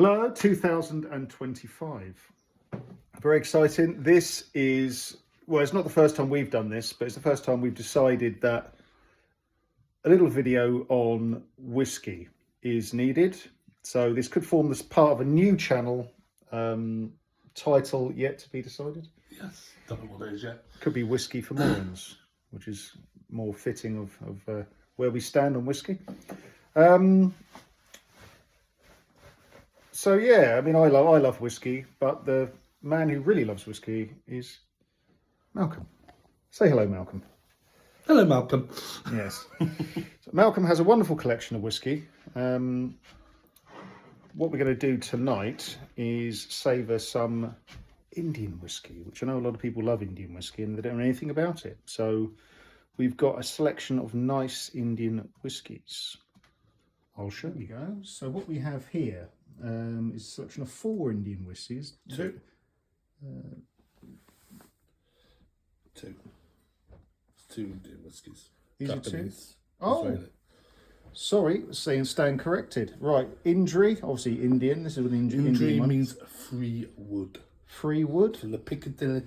Hello, 2025. Very exciting. This is, well, it's not the first time we've done this, but it's the first time we've decided that a little video on whiskey is needed. So this could form as part of a new channel, title yet to be decided. Yes, don't know what it is yet. Could be Whiskey for Morons, which is more fitting of where we stand on whiskey. So yeah, I mean, I love whiskey, but the man who really loves whiskey is Malcolm. Say hello, Malcolm. Hello, Malcolm. Yes. So Malcolm has a wonderful collection of whiskey. What we're going to do tonight is savour some Indian whiskey, which I know a lot of people love Indian whiskey and they don't know anything about it. So we've got a selection of nice Indian whiskies. I'll show you guys. So what we have here is a selection of 4 Indian whiskies. Two. Two Indian whiskies. These are 2? Japanese. Oh, Israeli. sorry, stand corrected. Right, Indri, obviously Indian. This is an Indian Indri one. means free wood. Free wood. From the Piccadilly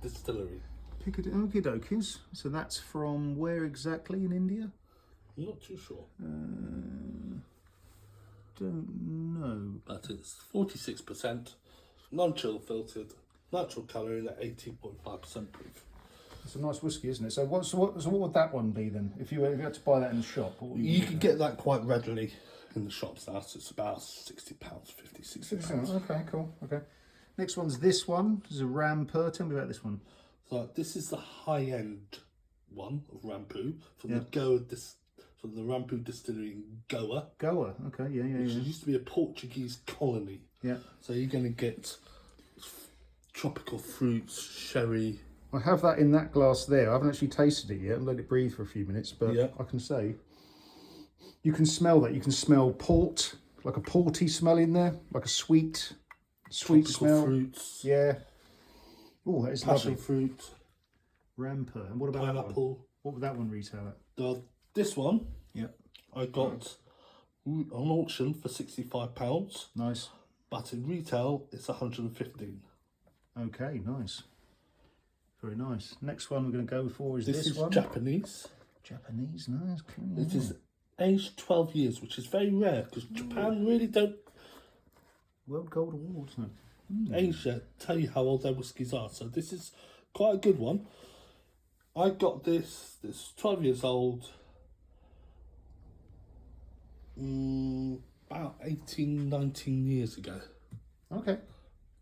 distillery. Piccadilly, okie dokies. So that's from where exactly in India? I'm not too sure. Don't know. But it's 46%, non-chill filtered, natural colouring at 18.5% proof. It's a nice whiskey, isn't it? So what would that one be then? If you had to buy that in the shop, what would You can get that quite readily in the shops now. So it's about £60, £60. Okay, cool. Okay. Next one's this one. This is a Rumbar. Tell me about this one. So this is the high-end one of Rampu from Yeah. from the Rampu distillery in Goa. Goa. Okay. Yeah. Which used to be a Portuguese colony. Yeah. So you're going to get tropical fruits, sherry. I have that in that glass there. I haven't actually tasted it yet. I've let it breathe for a few minutes, but Yeah. I can say you can smell that. You can smell port, like a porty smell in there, like a sweet Tropical smell. fruits. Yeah. Oh, that is Passion lovely. fruit. Ramper. And what about that one? Pineapple. What would that one retail at? This one, Yeah. I got on auction for £65, Nice. but in retail it's 115. Okay, nice. Very nice. Next one we're going to go for is This is one. Japanese. Japanese, nice. Cool. It is aged 12 years, which is very rare because Japan really don't World Gold Award, isn't it? Asia tell you how old their whiskies are. So this is quite a good one. I got this 12 years old, about 18, 19 years ago. Okay.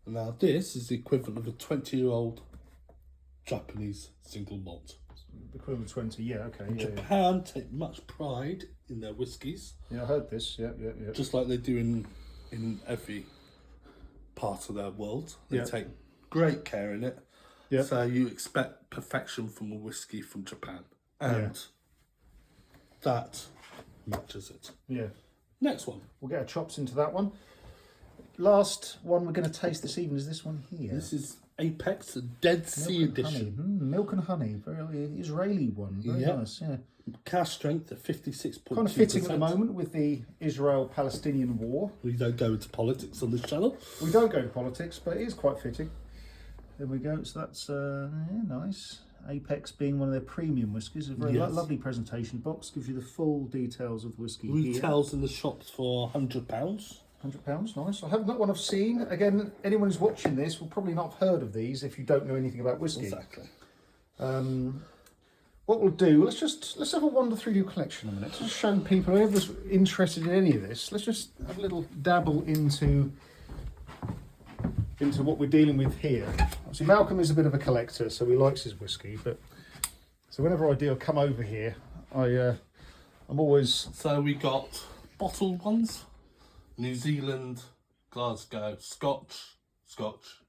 And now this is the equivalent of a 20-year-old Japanese single malt. Equivalent of 20, yeah, okay. Yeah, Japan take much pride in their whiskies, yeah, I heard this, yeah. just like they do in every part of their world. They Yeah. take great care in it. Yeah. So you expect perfection from a whiskey from Japan. And that matches it. Yeah. Next one. We'll get our chops into that one. Last one we're going to taste this evening is this one here. This is Apex, a Dead Sea Milk and honey. edition. Milk and honey, very Israeli one. Very Yeah. nice, yeah. Cask strength at 56.2%. Kind of fitting at the moment with the Israel-Palestinian war. We don't go into politics on this channel. We don't go to politics, but it is quite fitting. There we go. So that's nice. Apex being one of their premium whiskies. A very Yes. lovely presentation box. Gives you the full details of whiskey here. Retails in the shops for £100. £100, nice. I haven't got one I've seen. Again, anyone who's watching this will probably not have heard of these if you don't know anything about whiskey. Exactly. What we'll do, let's have a wander through your collection a minute. Just show people, whoever's interested in any of this, let's just have a little dabble into what we're dealing with here. Obviously, Malcolm is a bit of a collector, so he likes his whiskey. But so whenever I do come over here, I'm always So we got bottled ones, New Zealand, Glasgow, Scotch,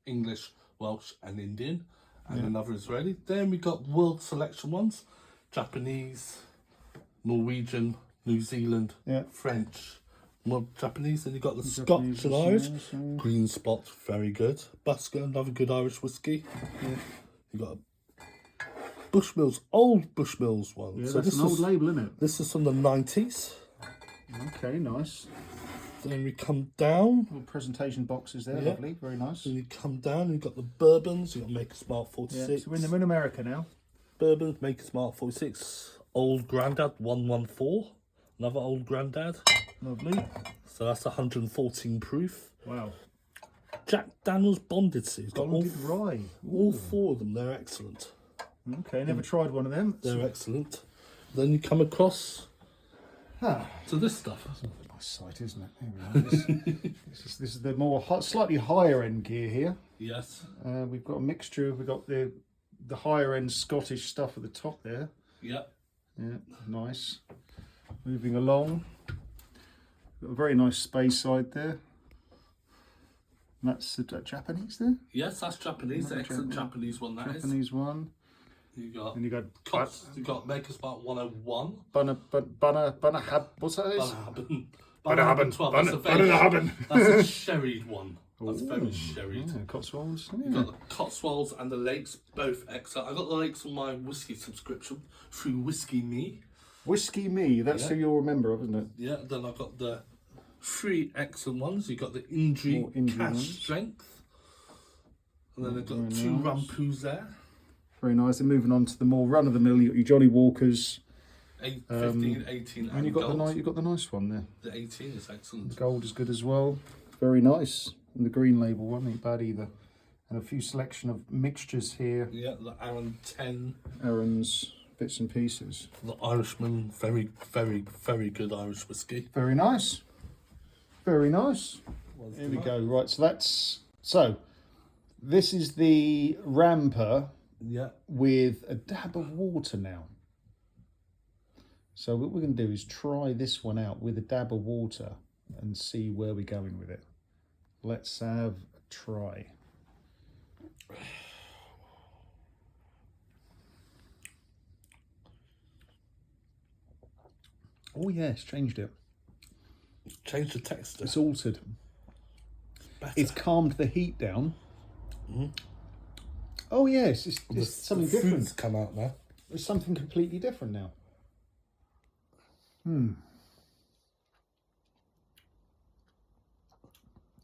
English, Welsh and Indian, and another Israeli. Then we got world selection ones, Japanese, Norwegian, New Zealand, French, more Japanese. Then you got the Scotch and Irish, Green Spot, very good. Busker, another good Irish whiskey. You got Bushmills, old Bushmills one. Yeah, so that's this an is old label, isn't it? This is from the 90s. Okay, nice. Then we come down. Little presentation boxes there, Yeah. lovely, very nice. Then you come down, you've got the bourbons, you've got Maker's Mark Yeah, 46. so we're in America now. Bourbons, Maker's Mark 46. Old Grandad 114. Another Old Grandad. Lovely. So that's 114 proof. Wow. Jack Daniel's Bonded Series. Got Bonded rye. all four of them, they're excellent. Okay, never tried one of them. They're excellent. Then you come across Ah, to this stuff. that's a nice sight, isn't it? There we are. This is the more slightly higher end gear here. Yes. We've got a mixture. We've got the higher end Scottish stuff at the top there. Yeah. Yeah, nice. Moving along. Got a very nice space side there. And that's Japanese there? Yes, that's Japanese. Excellent Japanese one, that is. Japanese one. You got And you got you got Maker's Mark 101. what's that? Bunnahabhain 12. That's a sherried one. That's very sherried. Yeah, Cotswolds. You got the Cotswolds and the Lakes, both excellent. I got the Lakes on my whiskey subscription through Whiskey Me. Whiskey Me, that's who you'll remember of, isn't it? Yeah, then I've got the 3 excellent ones. You've got the Indri More Indri Cash ones. Strength. And then they've got Very 2 nice. Rampus there. Very nice. And moving on to the more run of the mill, you got your Johnny Walkers. 15, 18 And you've got gold. the nice one there. The 18 is excellent. Gold is good as well. Very nice. And the green label one ain't bad either. And a few selection of mixtures here. Yeah, the Aaron 10. Aaron's bits and pieces. The Irishman, very, very, very good Irish whiskey. Very nice. Very nice. Here we go. Right, so this is the Ramper Yeah. with a dab of water now. So what we're going to do is try this one out with a dab of water and see where we're going with it. Let's have a try. Oh yes, changed it. Change the texture. It's altered. Better. It's calmed the heat down. Oh yes, it's something the different. fruits come out now. It's something completely different now.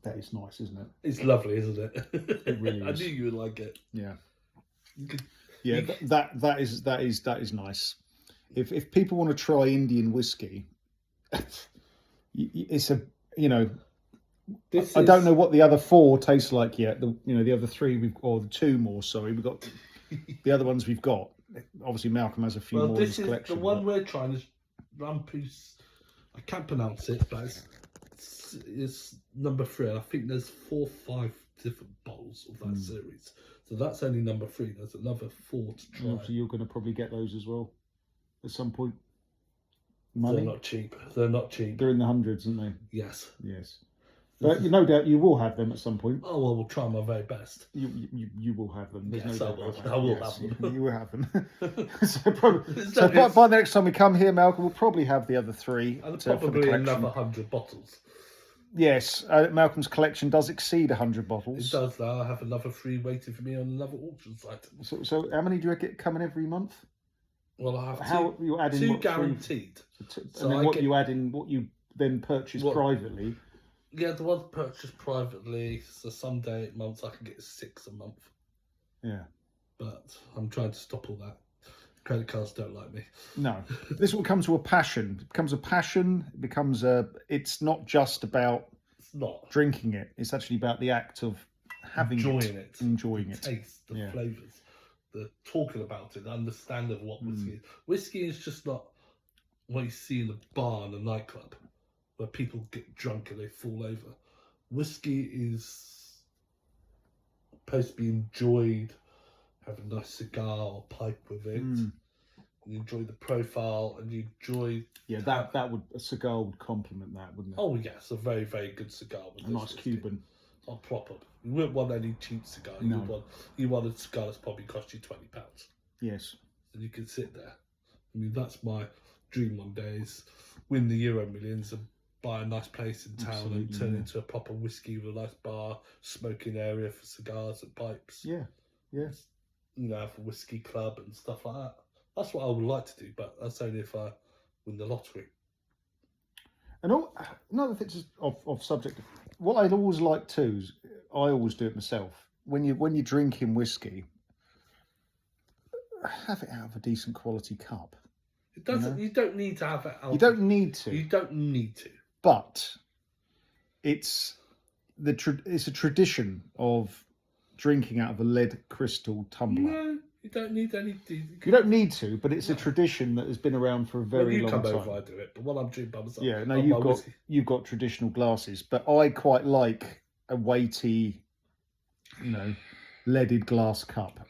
That is nice, isn't it? It's lovely, isn't it? It really I is. knew you would like it. Yeah. You could, Yeah, that is nice. If people want to try Indian whiskey, it's a I don't know what the other 4 taste like yet. The other 3 or the 2 more. Sorry, we've got the other ones we've got. Obviously, Malcolm has a few more in his collection. The one we're trying is Rampus. I can't pronounce it, but it's number 3. And I think there's 4 or 5 different bottles of that series. So that's only number 3. There's another 4 to try. So you're going to probably get those as well at some point. Money? They're not cheap. They're not cheap. They're in the hundreds, aren't they? Yes. Yes. But no doubt you will have them at some point. Oh well, we'll try my very best. You will have them. There's Yes, no I doubt will. about that. I will Yes, have them. You will have them. so by the next time we come here, Malcolm, we'll probably have the other 3 And for the probably collection. another 100 bottles. Yes, Malcolm's collection does exceed 100 It bottles. does now. I have another 3 waiting for me on another auction site. So how many do you get coming every month? Well, I have How you add in 2 what, 3? guaranteed. And So then I what get- you add in, what you then purchase privately. Yeah, the ones purchased privately. So some months I can get 6 a month. Yeah. But I'm trying to stop all that. Credit cards don't like me. No, this will come to a passion. It becomes a passion. It becomes a. It's not just about It's not. drinking it. It's actually about the act of having enjoying it. Taste, the Yeah. flavours, the talking about it, the understanding of what whiskey is. Whiskey is just not what you see in a bar and a nightclub where people get drunk and they fall over. Whiskey is supposed to be enjoyed, have a nice cigar or pipe with it. You enjoy the profile and you enjoy... Yeah, that would, a cigar would complement that, wouldn't it? Oh yes, a very, very good cigar. With A this nice whiskey. Cuban. Oh, proper. You wouldn't want any cheap cigar. No. You want a cigar that's probably cost you £20. Yes. And you can sit there. I mean, that's my dream one day, is win the Euro Millions and buy a nice place in town and turn it into a proper whiskey with a nice bar, smoking area for cigars and pipes. Yeah. Yes. You know, have a whiskey club and stuff like that. That's what I would like to do, but that's only if I win the lottery. And another thing just of subject, what I'd always like too is I always do it myself. When you're drinking whiskey, have it out of a decent quality cup. It doesn't. You don't need to have it out. You don't need to. You don't need to. But it's a tradition of drinking out of a lead crystal tumbler. No, you don't need any. You don't need to, but it's a tradition that has been around for a very long time. When you come over, I do it. But when I'm drinking by myself, yeah, no, you've got traditional glasses, but I quite like a weighty, leaded glass cup.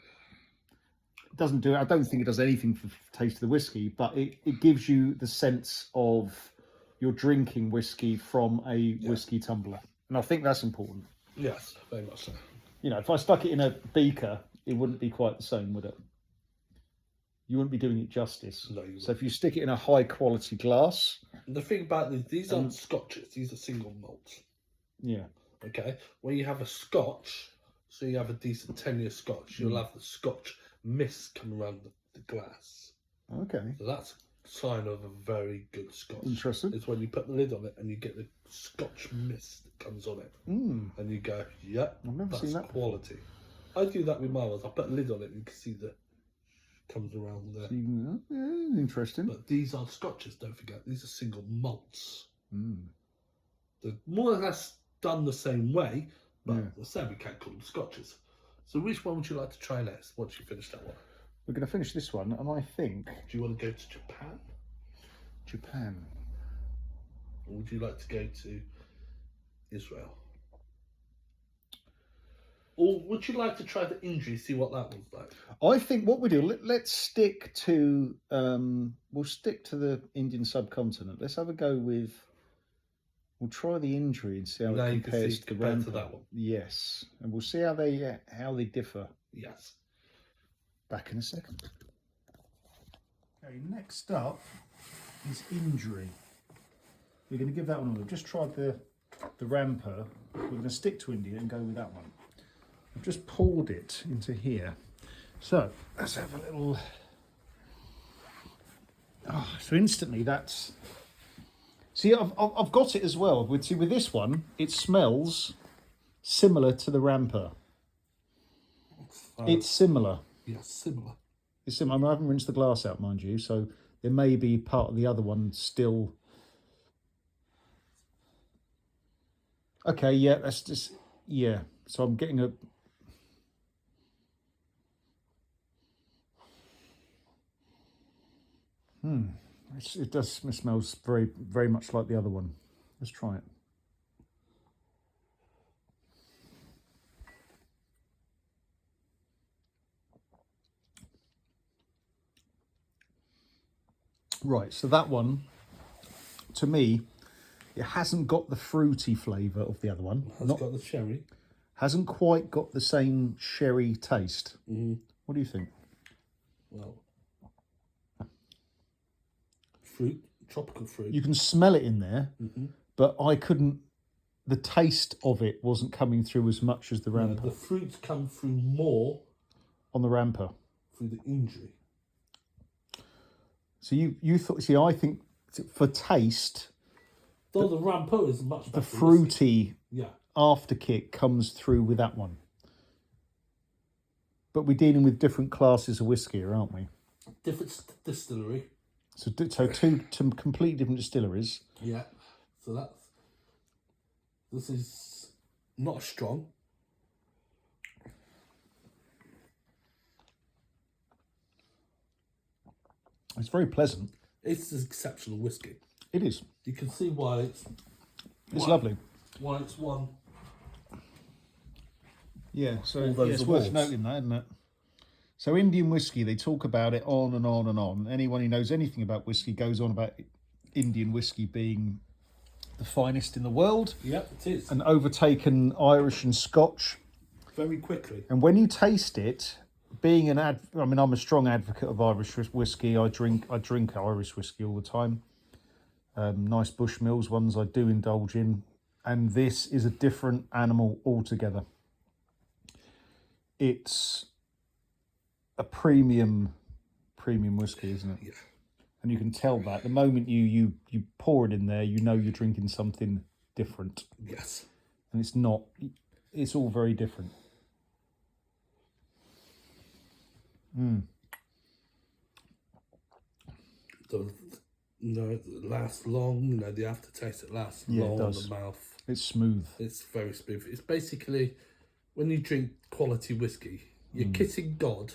It doesn't do it. I don't think it does anything for the taste of the whiskey, but it gives you the sense of you're drinking whiskey from a whiskey tumbler, and I think that's important. Yes, very much so. If I stuck it in a beaker, it wouldn't be quite the same, would it? You wouldn't be doing it justice. No, you wouldn't. So if you stick it in a high quality glass. And the thing about these aren't scotches, these are single malts. Yeah. Okay. When you have a scotch, so you have a decent 10-year scotch, you'll have the scotch mist come around the glass. Okay. So that's a sign of a very good scotch. Interesting. It's when you put the lid on it and you get the scotch mist that comes on it. Mm. And you go, yep, I've never seen that quality. I do that with my ones. I put a lid on it and you can see the comes around there. Yeah, interesting. But these are scotches, don't forget. These are single malts. Mm. They're more or less done the same way, but I said we can't call them scotches. So which one would you like to try next once you finish that one? We're going to finish this one, and I think... Do you want to go to Japan? Japan. Or would you like to go to Israel? Or would you like to try the Indri, see what that one's like? I think what we do, let's stick to... we'll stick to the Indian subcontinent. Let's have a go with... We'll try the Indri and see how it compares to the Rumbar. To that one. Yes, and we'll see how they differ. Yes. Back in a second. Okay, next up is Indri. We're going to give that one a look. Just tried the Rumbar. We're going to stick to India and go with that one. I've just poured it into here. So let's have a little. So instantly that's. See, I've got it as well. With this one, it smells similar to the Rumbar. It's similar. Yes, similar. It's similar. I mean, I haven't rinsed the glass out, mind you, so there may be part of the other one still. Okay, yeah, that's just So I'm getting a. It smells very, very much like the other one. Let's try it. Right, so that one, to me, it hasn't got the fruity flavour of the other one. It's got the sherry. Hasn't quite got the same sherry taste. Mm-hmm. What do you think? Well, fruit, tropical fruit. You can smell it in there, but I couldn't. The taste of it wasn't coming through as much as the Rumbar. The fruits come through more on the Rumbar. Through the Indri. So you thought? See, I think for taste, though the Rumbar is much better. The fruity after kick comes through with that one. But we're dealing with different classes of whiskey here, aren't we? Different distillery. So two completely different distilleries. Yeah. So this is not as strong. It's very pleasant. It's an exceptional whiskey. It is. You can see why it's lovely. Why it's won. Yeah, so it's worth noting that, isn't it? So Indian whiskey, they talk about it on and on and on. Anyone who knows anything about whiskey goes on about Indian whiskey being the finest in the world. Yep, it is. And overtaken Irish and Scotch. Very quickly. And when you taste it, being I'm a strong advocate of Irish whiskey. I drink Irish whiskey all the time. Nice Bushmills ones I do indulge in. And this is a different animal altogether. It's a premium whiskey, isn't it? Yeah. And you can tell that the moment you pour it in there, you know you're drinking something different. Yes. And it's not. It's all very different. It lasts long. You know, the aftertaste, it lasts Yeah, long it in does. the mouth. It's smooth. It's very smooth. It's basically, when you drink quality whiskey, you're kissing God,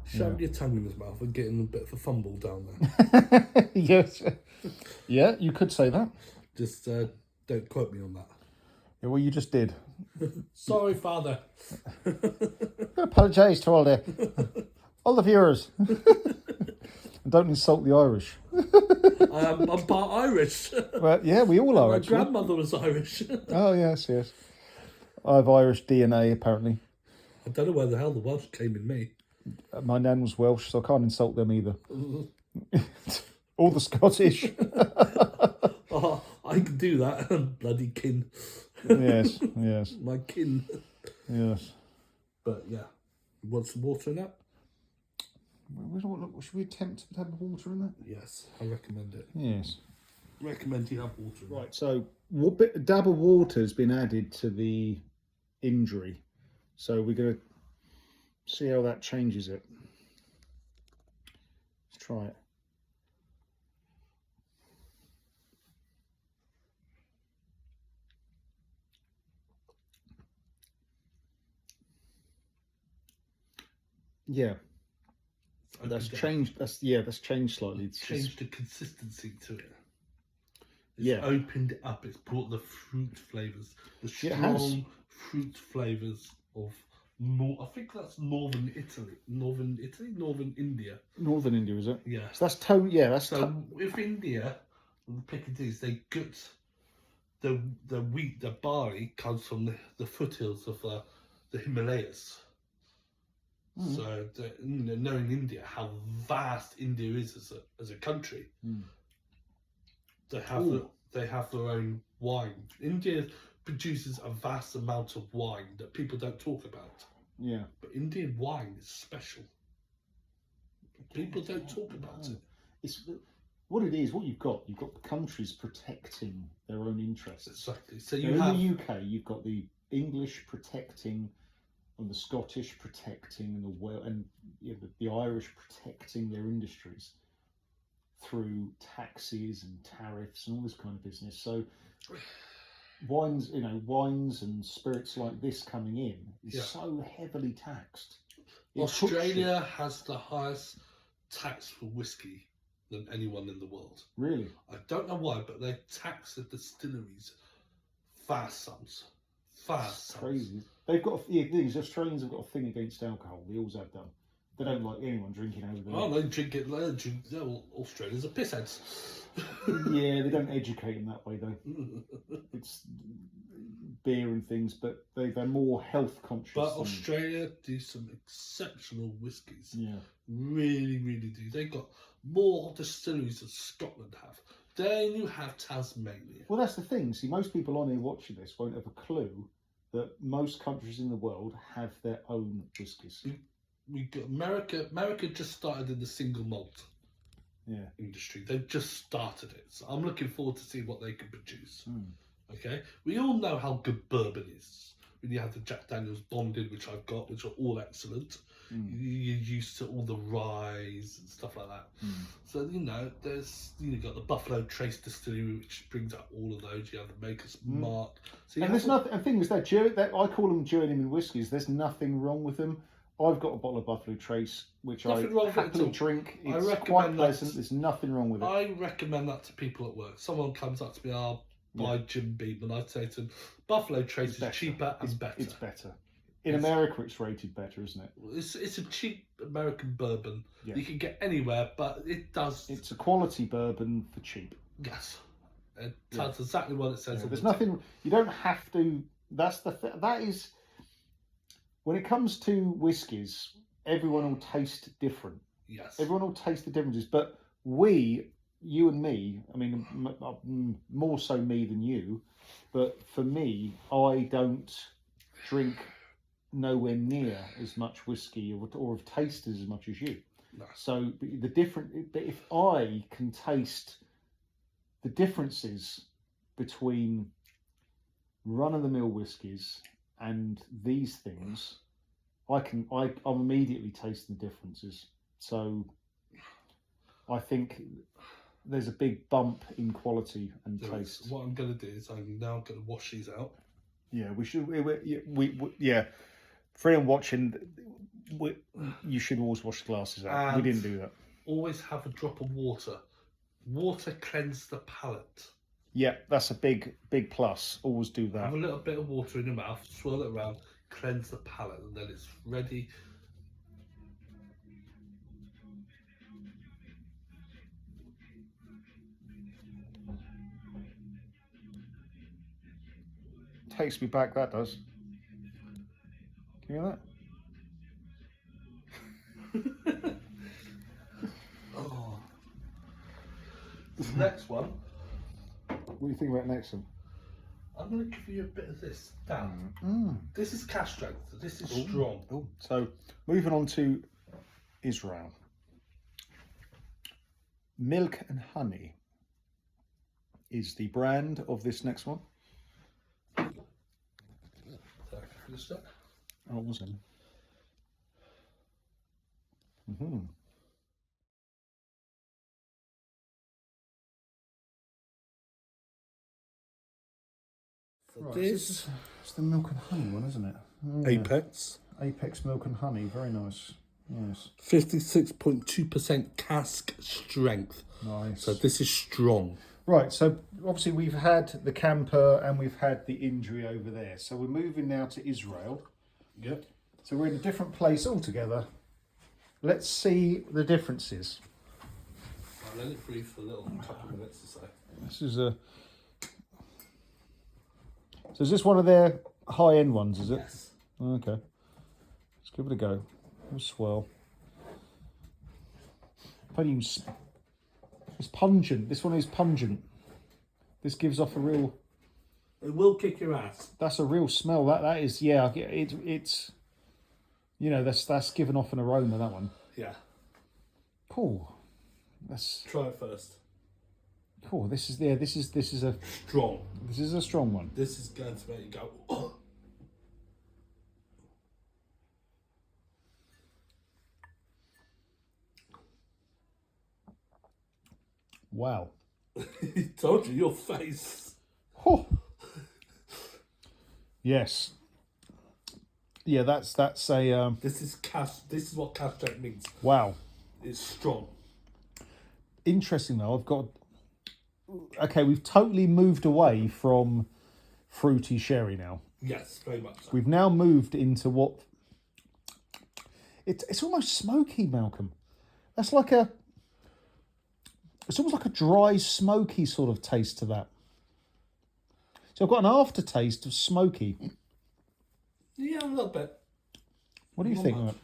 shoving your tongue in his mouth and getting a bit of a fumble down there. Yes. Yeah, you could say that. Just don't quote me on that. Yeah, well, you just did. Sorry, Father. I apologise to all the viewers. And don't insult the Irish. I'm part Irish. Well, yeah, we all are, My actually. grandmother was Irish. Oh, yes, yes. I have Irish DNA, apparently. I don't know where the hell the Welsh came in me. My nan was Welsh, so I can't insult them either. All the Scottish. Oh, I can do that. Bloody kin. Yes, yes, My kin. yes. But yeah. You want some water in that? Should we attempt to have water in that? Yes, I recommend it. Yes. Recommend you have water in Right, so a dab of water has been added to the Indri. So we're going to see how that changes it. Let's try it. Yeah, that's changed. That's changed slightly. It's changed the consistency to it. It's Yeah. opened it up. It's brought the fruit flavours, the Yeah, it has. strong fruit flavours of I think that's northern Italy, northern India. Northern India, is it? Yeah. So that's yeah, that's So with India, the Piccadillies, they gut the wheat, the barley comes from the foothills of the Himalayas. So knowing India, how vast India is as a country, they have their own wine. India produces a vast amount of wine that people don't talk about. Yeah. But Indian wine is special. People don't talk about it. It's what it is. What you've got countries protecting their own interests. Exactly. So in the UK, you've got the English protecting, and the Scottish protecting, and the Irish protecting their industries through taxes and tariffs and all this kind of business. So wines and spirits like this coming in is so heavily taxed. Australia has the highest tax for whiskey than anyone in the world. Really? I don't know why, but they tax the distilleries vast sums. Crazy. They've got these Australians have got a thing against alcohol. They always have done. They don't like anyone drinking over there. Oh, they drink it. Australians are pissheads. Yeah, they don't educate them that way though. It's beer and things, but they're more health conscious. But Australia do some exceptional whiskies. Yeah, really, really do. They got more distilleries than Scotland have. Then you have Tasmania. Well, that's the thing. See, most people on here watching this won't have a clue that most countries in the world have their own whiskies. We got America. America just started in the single malt industry. They've just started it. So I'm looking forward to see what they can produce. Okay, we all know how good bourbon is. When you have the Jack Daniel's bonded, which I've got, which are all excellent. You're used to all the ryes and stuff like that. So there's got the Buffalo Trace Distillery, which brings up all of those. You have the Maker's Mark. So and there's nothing. And thing is that I call them journeyman whiskies. There's nothing wrong with them. I've got a bottle of Buffalo Trace, which I happily drink. It's quite pleasant. There's nothing wrong with it. I recommend that to people at work. Someone comes up to me, I'll buy Jim Beam, and I say to them, Buffalo Trace is cheaper and better. It's better. In America, it's rated better, isn't it? It's a cheap American bourbon. Yeah. You can get anywhere, but it does. It's a quality bourbon for cheap. Yes, that's exactly what it says. There's nothing. You don't have to. That is. When it comes to whiskies, everyone will taste different. Yes. Everyone will taste the differences, but you and me, I mean, more so me than you, but for me, I don't drink nowhere near as much whiskey or have tasted as much as you. No. So but if I can taste the differences between run-of-the-mill whiskies and these things, I'm immediately tasting the differences. So I think there's a big bump in quality and taste. What I'm going to do is I'm now going to wash these out. Yeah, we should. Yeah. For anyone watching, you should always wash the glasses out. We didn't do that. Always have a drop of water. Water cleanses the palate. Yeah, that's a big plus. Always do that. Have a little bit of water in your mouth, swirl it around, cleanse the palate, and then it's ready. Takes me back, that does. Can you hear that? Oh. The next one. What do you think about next one? I'm going to give you a bit of this down. This is cash strength. This is strong. Ooh. So, moving on to Israel. Milk and Honey is the brand of this next one. Oh, it wasn't. So It's the Milk and Honey one, isn't it? Oh, Apex. Yeah. Apex Milk and Honey, very nice. Yes. 56.2% cask strength. Nice. So this is strong. Right, so obviously we've had the camper and we've had the Indri over there. So we're moving now to Israel. Yep. So we're in a different place altogether. Let's see the differences. I'll let it breathe for a little couple of minutes or so. This is a... So is this one of their high-end ones, is it? Yes. Okay. Let's give it a go. A swirl. It's pungent. This one is pungent. This gives off a real... It will kick your ass. That's a real smell. That is, yeah. It's, you know, that's given off an aroma. That one. Yeah. Cool. Let's try it first. Cool. This is a strong. This is a strong one. This is going to make you go. Oh. Wow. He told you your face. Oh. Yes. Yeah, that's a. This is cash. This is what cash strength means. Wow. It's strong. Interesting though. I've got. Okay, we've totally moved away from fruity sherry now. Yes, very much so. We've now moved into what. It's almost smoky, Malcolm. That's like a. It's almost like a dry, smoky sort of taste to that. So I've got an aftertaste of smoky. Yeah, a little bit. What do you think of it?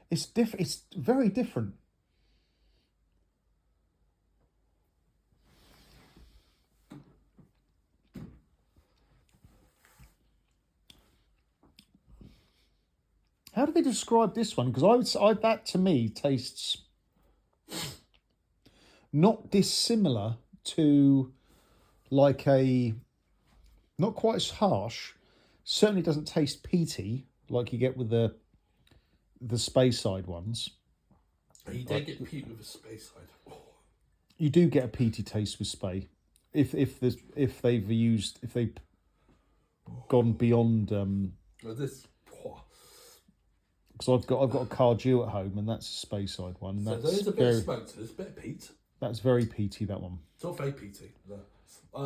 It's different. It's very different. How do they describe this one? Because that to me tastes not dissimilar to like a, not quite as harsh. Certainly doesn't taste peaty like you get with the Speyside ones. You don't get peat with a Speyside. Oh. You do get a peaty taste with Spey, if they've gone beyond. This. Because I've got a Cardew at home, and that's a Speyside one. And so that's there's a bit of smoke to this, a bit of peat. That's very peaty, that one. It's not very peaty. No.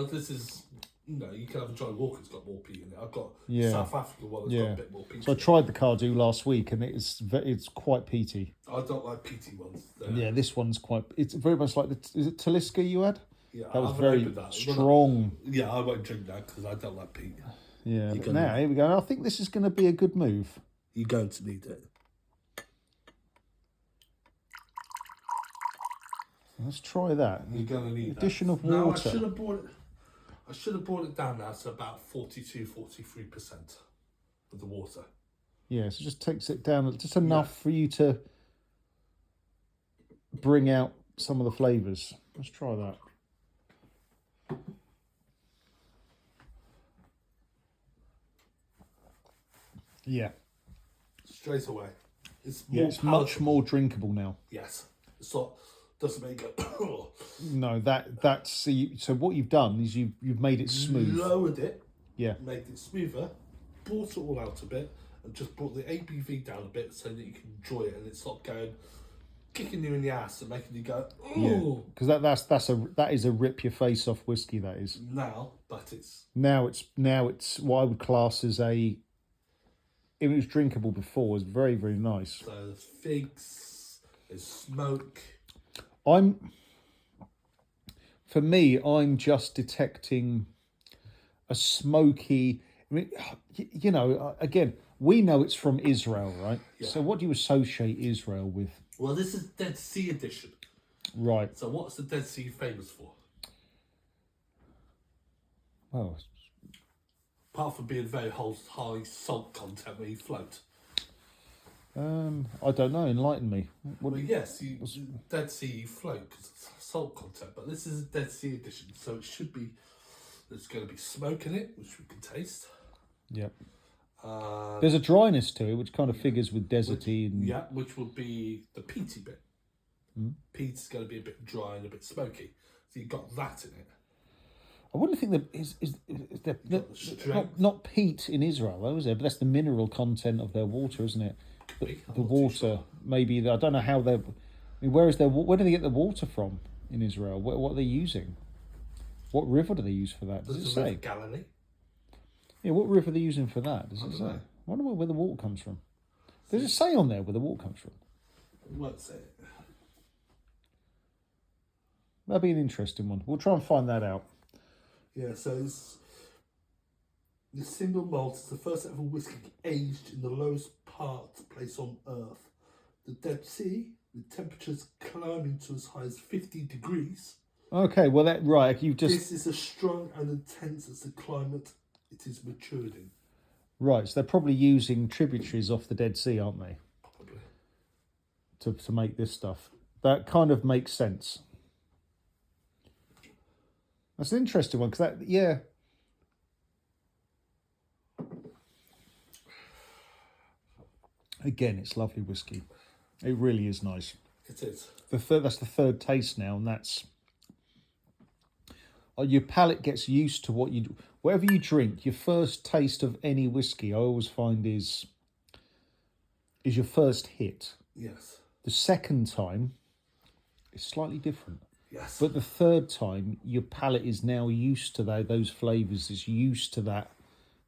This is, you can have a Johnny Walker, it's got more peat in it. I've got South Africa one that's got a bit more peat. So I tried the Cardew last week, and it's quite peaty. I don't like peaty ones. Yeah, this one's it's very much like is it Talisker you had? Yeah, that was very strong. Yeah, I won't drink that because I don't like peat. Yeah, but now here we go. I think this is going to be a good move. You're going to need it. Let's try that. You're going to need addition that. of water. No, I should have brought it down now to about 42-43% of the water. Yeah, so it just takes it down just enough for you to bring out some of the flavours. Let's try that. Yeah. Straight away. It's It's much more drinkable now. Yes. It's not, doesn't make it go. No, that's so what you've done is you've made it smooth. Lowered it. Yeah. Made it smoother. Brought it all out a bit. And just brought the ABV down a bit so that you can enjoy it and it's not going kicking you in the ass and making you go, ooh. Because that is a rip your face off whiskey. That is Now, but it's now it's what I would class as a. It was drinkable before. It's very, very nice. So there's figs, there's smoke. For me, I'm just detecting a smoky. I mean, you know, again, we know it's from Israel, right? Yeah. So what do you associate Israel with? Well, this is Dead Sea edition. Right. So what's the Dead Sea famous for? Well, Apart from being very high salt content where you float. I don't know. Enlighten me. Well, yes, Dead Sea you float because it's salt content, but this is a Dead Sea edition, so it should be. There's going to be smoke in it, which we can taste. Yep. There's a dryness to it, which kind of figures with deserty. Which will be the peaty bit. Peat's going to be a bit dry and a bit smoky, so you've got that in it. I wouldn't think that is there not peat in Israel though, is there? But that's the mineral content of their water, isn't it? The water, maybe. I don't know how they're. I mean, where do they get the water from in Israel? What are they using? What river do they use for that? Does it say? River Galilee. Yeah, what river are they using for that? Does it say? I wonder where the water comes from. Does it say on there where the water comes from? It won't say it. That'd be an interesting one. We'll try and find that out. Yeah, so the Single Malt is the first ever whiskey aged in the lowest place on Earth, the Dead Sea, with temperatures climbing to as high as 50 degrees. Okay, well This is as strong and intense as the climate it is matured in. Right, so they're probably using tributaries off the Dead Sea, aren't they? Probably. To make this stuff. That kind of makes sense. That's an interesting one, because Again, it's lovely whiskey. It really is nice. It is. That's the third taste now, and that's... Your palate gets used to whatever you drink. Your first taste of any whiskey, I always find, is your first hit. Yes. The second time is slightly different. Yes. But the third time, your palate is now used to those flavours. It's used to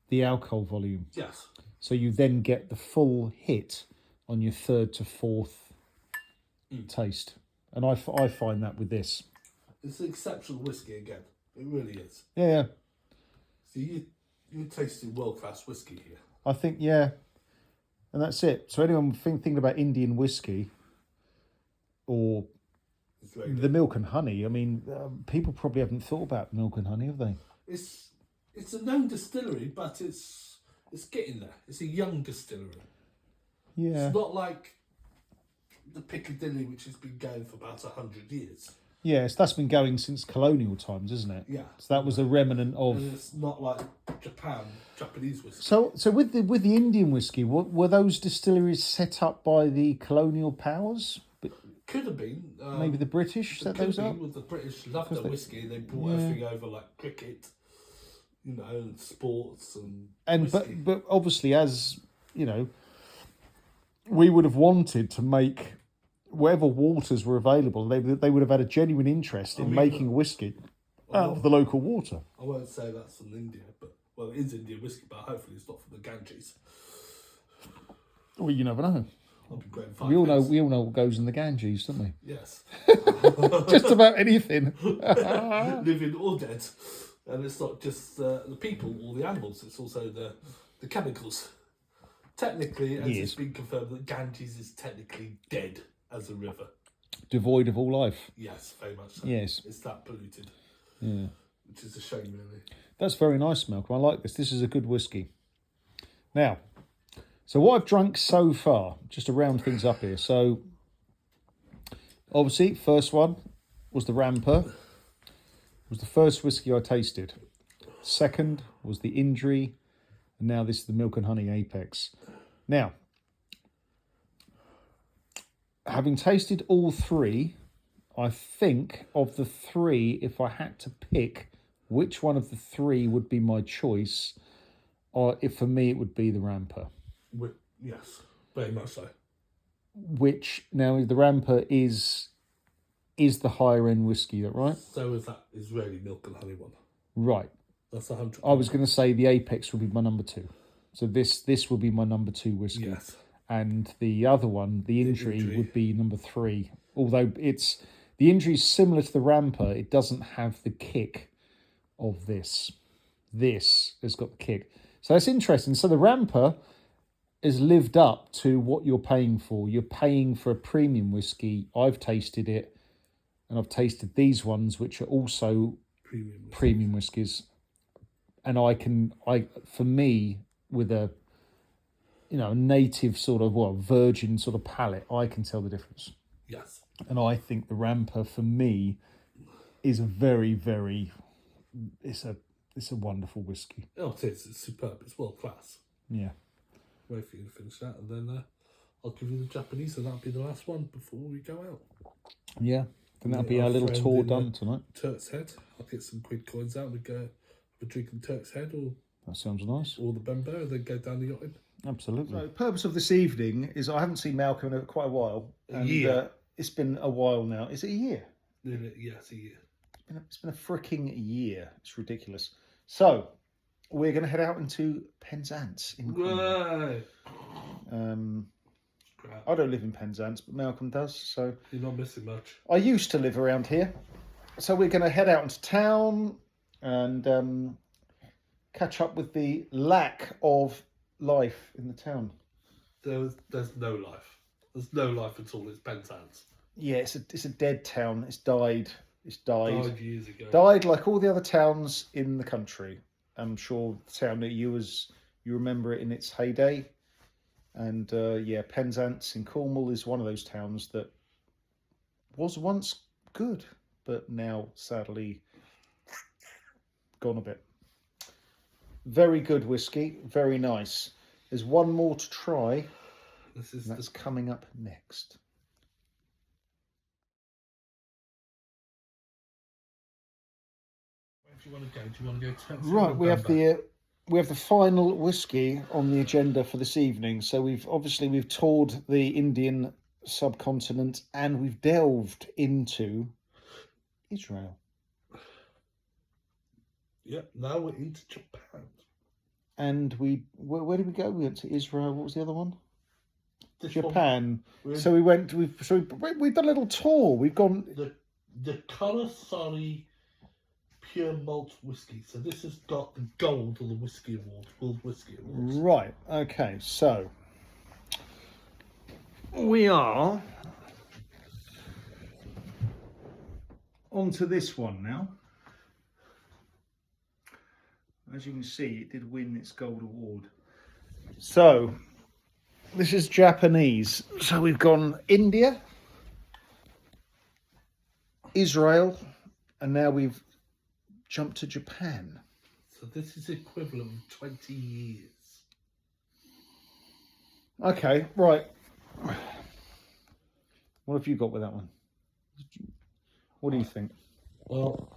the alcohol volume. Yes. So you then get the full hit on your third to fourth taste. And I find that with this. It's an exceptional whiskey again. It really is. Yeah. So you're tasting world-class whiskey here. I think, yeah. And that's it. So anyone thinking about Indian whiskey or the milk and honey, I mean, people probably haven't thought about milk and honey, have they? It's a known distillery, but it's getting there. It's a young distillery. Yeah. It's not like the Piccadilly, which has been going for about 100 years. Yes, that's been going since colonial times, isn't it? Yeah. So that was a remnant of. And it's not like Japanese whiskey. So with the Indian whiskey, were those distilleries set up by the colonial powers? Could have been. Maybe the British set those up? With the British loved their whiskey. They brought everything over like cricket, and sports and whiskey. But obviously, as you know, we would have wanted to make whatever waters were available. They would have had a genuine interest in making whiskey out of the local water. I won't say that's from India, but it is Indian whiskey, but hopefully it's not from the Ganges. Well, you never know. I'll be great. We all know what goes in the Ganges, don't we? Yes. Just about anything. Living or dead. And it's not just the people or the animals, it's also the chemicals. Technically, as it's been confirmed, that Ganges is technically dead as a river. Devoid of all life. Yes, very much so. Yes. It's that polluted. Yeah. Which is a shame, really. That's very nice, Malcolm. I like this. This is a good whiskey. Now, So what I've drunk so far, just to round things up here. So obviously, first one was the Ramper. Was the first whiskey I tasted. Second was the Indri, and now this is the Milk and Honey Apex. Now, having tasted all three, I think of the three, if I had to pick which one of the three would be my choice, or if for me it would be the Ramper. Yes, very much so. Which now the Ramper is the higher end whiskey, that right? So is that Israeli milk and honey one. Right. That's 100. I was going to say the Apex would be my number 2. So this will be my number 2 whiskey. Yes. And the other one, the Indri, would be number 3. Although the Indri is similar to the Ramper, it doesn't have the kick of this. This has got the kick. So that's interesting. So the Ramper has lived up to what you're paying for. You're paying for a premium whiskey. I've tasted it, and I've tasted these ones, which are also premium whiskies. And for me, with a native sort of virgin sort of palate, I can tell the difference. Yes. And I think the Ramper for me is a very, very, it's a wonderful whiskey. Oh, it is. It's superb. It's world class. Yeah. Wait for you to finish that, and then I'll give you the Japanese, and that'll be the last one before we go out. Yeah. Then that'll be our little tour done tonight. Turk's Head. I'll get some quid coins out. We go have a drink in Turk's Head, or that sounds nice. Or the Bembo, and then go down the yachting. Absolutely. So the purpose of this evening is I haven't seen Malcolm in quite a while. A year. It's been a while now. Is it a year? Yes, a year. It's been a freaking year. It's ridiculous. So we're going to head out into Penzance in Cornwall. I don't live in Penzance, but Malcolm does. So you're not missing much. I used to live around here. So we're going to head out into town and catch up with the lack of life in the town. There's no life. There's no life at all. It's Penzance. Yeah, it's a dead town. It's died. Died years ago. Died like all the other towns in the country. I'm sure the town that you remember it in its heyday. And Penzance in Cornwall is one of those towns that was once good, but now sadly gone a bit. Very good whiskey, very nice. There's one more to try. That's coming up next. Where do you want to go? Do you want to go to Right, we have the final whiskey on the agenda for this evening. So we've toured the Indian subcontinent and we've delved into Israel. Yep, now we're into Japan. And where did we go? We went to Israel. What was the other one? Japan. We've done a little tour. We've gone the Kurayoshi Pure Malt Whiskey. So this has got the gold of the Whiskey Award, World Whiskey Awards. Right. Okay. So we are onto this one now. As you can see, it did win its gold award. So this is Japanese. So we've gone India, Israel, and now we've jumped to Japan. So this is equivalent of 20 years. Okay, right. What have you got with that one? What do you think? Well,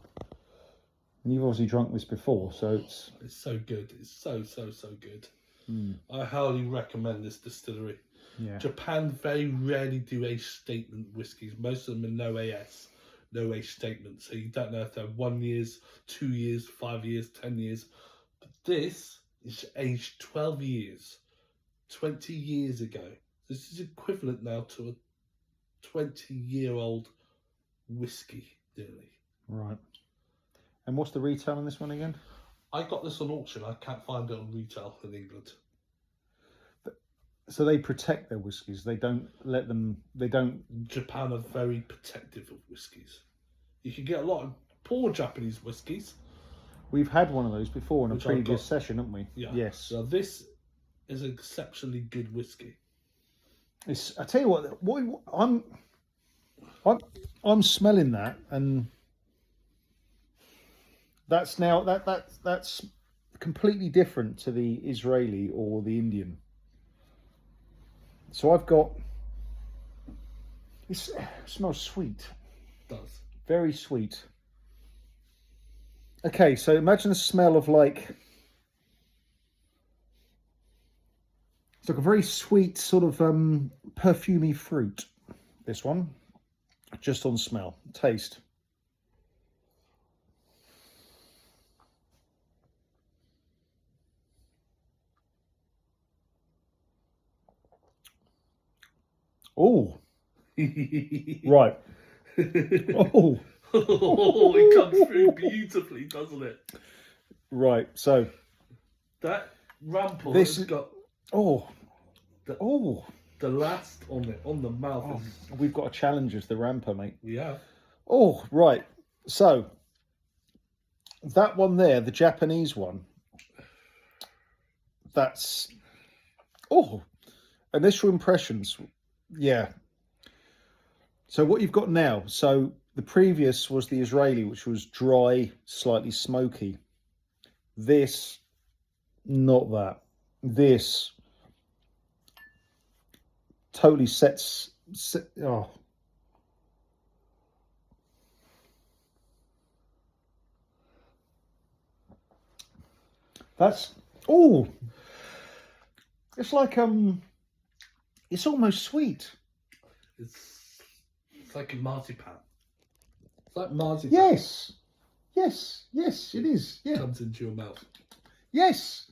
you've obviously drunk this before, so it's so good. It's so good. I highly recommend this distillery. Yeah. Japan very rarely do age statement whiskies. Most of them are no AS, no age statement. So you don't know if they're 1 year, 2 years, 5 years, 10 years. But this is aged 12 years, 20 years ago. This is equivalent now to a 20-year-old whiskey, nearly. Right. And what's the retail on this one again? I got this on auction. I can't find it on retail in England. So they protect their whiskies. They don't let them. They don't. Japan are very protective of whiskies. You can get a lot of poor Japanese whiskies. We've had one of those before in a previous session, haven't we? Yeah. Yes. So this is an exceptionally good whiskey. I tell you what I'm smelling that, and that's completely different to the Israeli or the Indian. So I've got it smells sweet. It does. Very sweet. Okay, so imagine the smell of like it's like a very sweet sort of perfumey fruit. This one, just on smell, taste. Oh, right. Oh, Oh, it comes through beautifully, doesn't it? right. So That Rumbar This has is- got oh, the, oh. the last on it, on the mouth. Oh, we've got a challenge as the ramper, mate. We have. Oh, right. So that one there, the Japanese one, that's initial impressions. Yeah. So what you've got now, so the previous was the Israeli, which was dry, slightly smoky. This, not that. This totally oh. That's it's like it's almost sweet. It's like a marzipan. It's like marzipan. Yes. Yes, it is. Yeah. Comes into your mouth. Yes.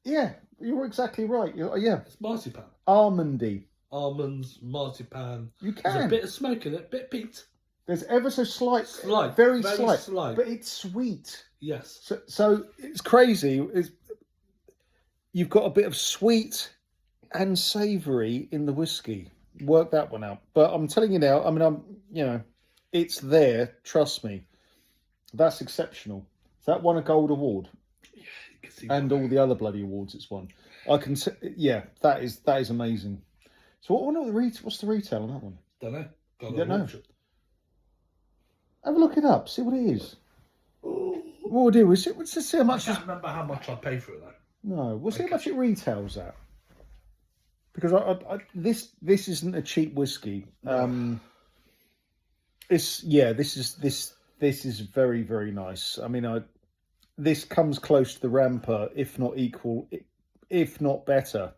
Yeah, you're exactly right. Yeah. It's marzipan. Almondy. Almonds, marzipan. You There's a can. bit of smoke in it, bit peat. There's ever so slight, Slight, very very slight, but it's sweet. Yes. So it's crazy. You've got a bit of sweet and savoury in the whiskey. Work that one out. But I'm telling you now. I mean, it's there. Trust me. That's exceptional. That won a gold award, You can see and all the other bloody awards it's won. I can. Yeah, that is amazing. So what's the retail on that one? Don't know. You don't know. Have a look it up. See what it is. What we'll do is let's just see how I much. can't remember how much I paid for it though. No, we'll see how much it retails at. Because this isn't a cheap whiskey. No. This is very, very nice. I mean, this comes close to the Ramper, if not equal, if not better.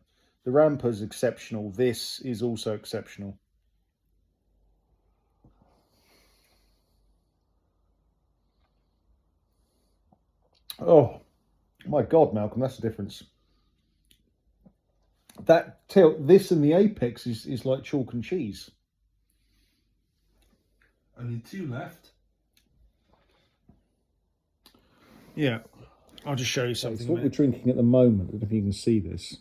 The Ramper's exceptional. This is also exceptional. Oh my God, Malcolm, that's the difference. This and the Apex is like chalk and cheese. Only two left. Yeah, I'll just show you something. So what we're drinking at the moment, I don't know if you can see this.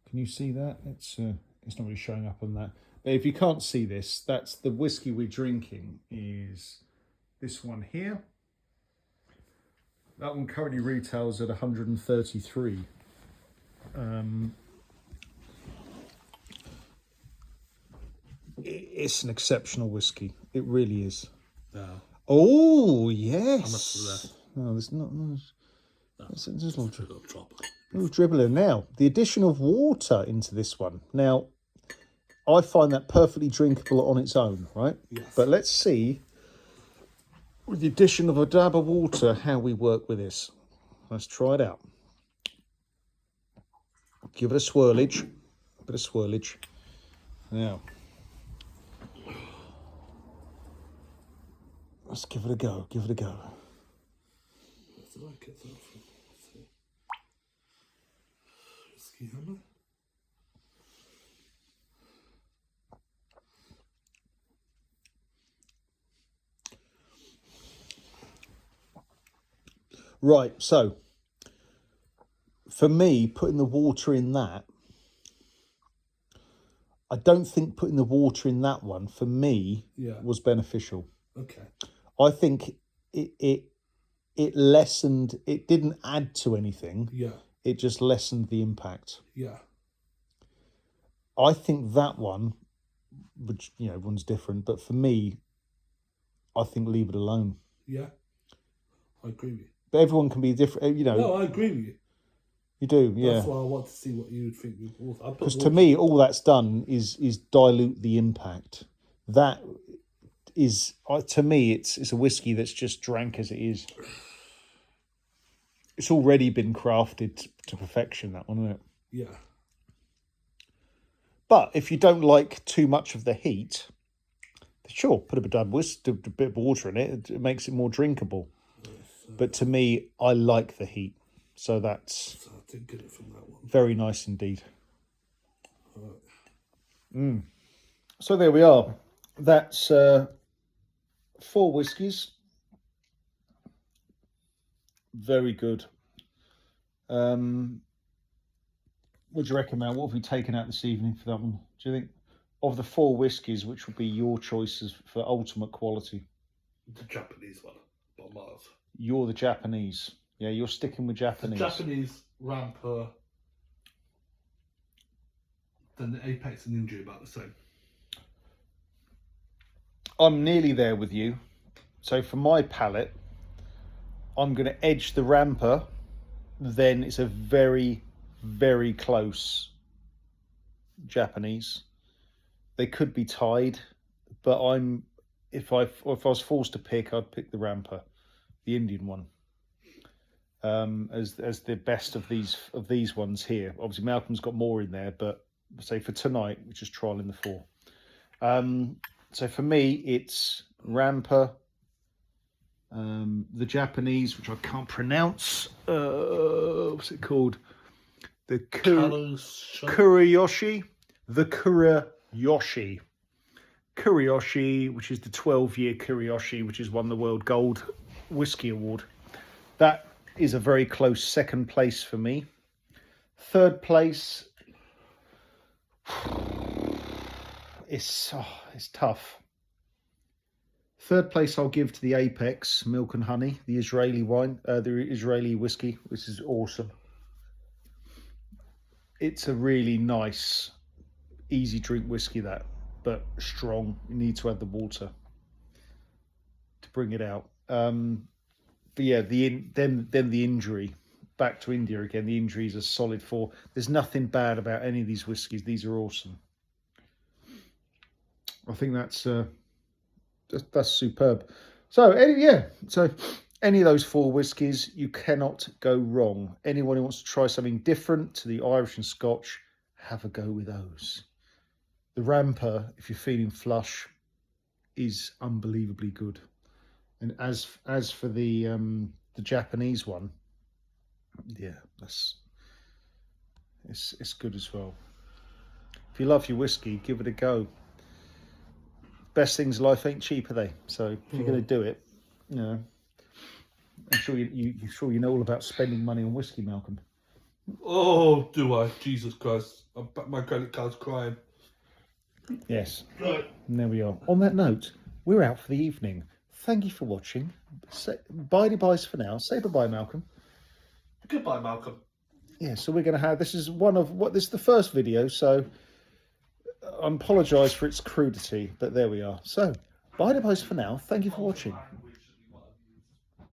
Can you see that? It's not really showing up on that. But if you can't see this, that's the whiskey we're drinking. Is this one here? That one currently retails at 133. It's an exceptional whiskey. It really is. No. Oh yes. How much is left? No, there's not. No, there's a little Drop. dribbling. Now, the addition of water into this one. Now, I find that perfectly drinkable on its own, right? Yes. But let's see, with the addition of a dab of water, how we work with this. Let's try it out. Give it a swirlage. A bit of swirlage. Now, let's give it a go. Give it a go. Whiskey hammer. Right, so for me, putting the water in that, I don't think putting the water in that one for me was beneficial. Okay. I think it lessened. It didn't add to anything. Yeah. it just lessened the impact. Yeah. I think that one, which, you know, everyone's different, but for me, I think leave it alone. Yeah. I agree with you. But everyone can be different, you know. No, I agree with you. You do, yeah. That's why I want to see what you would think with water. Because to me, all that's done is dilute the impact. That is, to me, it's a whiskey that's just drank as it is. It's already been crafted to perfection, that one, isn't it? Yeah. But if you don't like too much of the heat, sure, put a bit of water in it. It makes it more drinkable. But to me, I like the heat. So that's I didn't get it from that one. very nice indeed. So there we are. That's 4 whiskies. Very good. What do you reckon, Mal? What have we taken out this evening for that one? Do you think of the 4 whiskies, which would be your choices for ultimate quality? The Japanese one, by miles. You're the Japanese. Yeah, you're sticking with Japanese. The Japanese Rumbar, then the Apex and Indri about the same. I'm nearly there with you. So for my palate, I'm going to edge the Rumbar. Then it's a very, very close Japanese. They could be tied, but if I was forced to pick, I'd pick the Rumbar, the Indian one, as the best of these ones here. Obviously, Malcolm's got more in there, but say for tonight, we're just trialing the 4. So for me, it's Rumbar, the Japanese, which I can't pronounce. What's it called? The Kurayoshi. The Kurayoshi. Kurayoshi, which is the 12-year Kurayoshi, which has won the World Gold Whiskey Award. That is a very close second place for me. Third place, it's tough. Third place I'll give to the Apex Milk and Honey, the Israeli wine, the Israeli whiskey, which is awesome. It's a really nice, easy drink whiskey, that, but strong. You need to add the water to bring it out. But yeah, then the Indri, back to India again. The Indri is a solid 4. There's nothing bad about any of these whiskies. These are awesome. I think that's superb. So any of those 4 whiskies, you cannot go wrong. Anyone who wants to try something different to the Irish and Scotch, have a go with those. The Rumbar, if you're feeling flush, is unbelievably good. And as for the Japanese one, yeah, it's good as well. If you love your whiskey, give it a go. Best things in life ain't cheap, are they? So if you're going to do it, you know, I'm sure you know all about spending money on whiskey, Malcolm. Oh, do I? Jesus Christ! My credit card's crying. Yes. Right. And there we are. On that note, we're out for the evening. Thank you for watching. Bye-byes for now. Say bye-bye, Malcolm. Goodbye, Malcolm. Yeah, so we're going to have, this is the first video, so I apologise for its crudity, but there we are. So, bye-byes for now. Thank you for watching.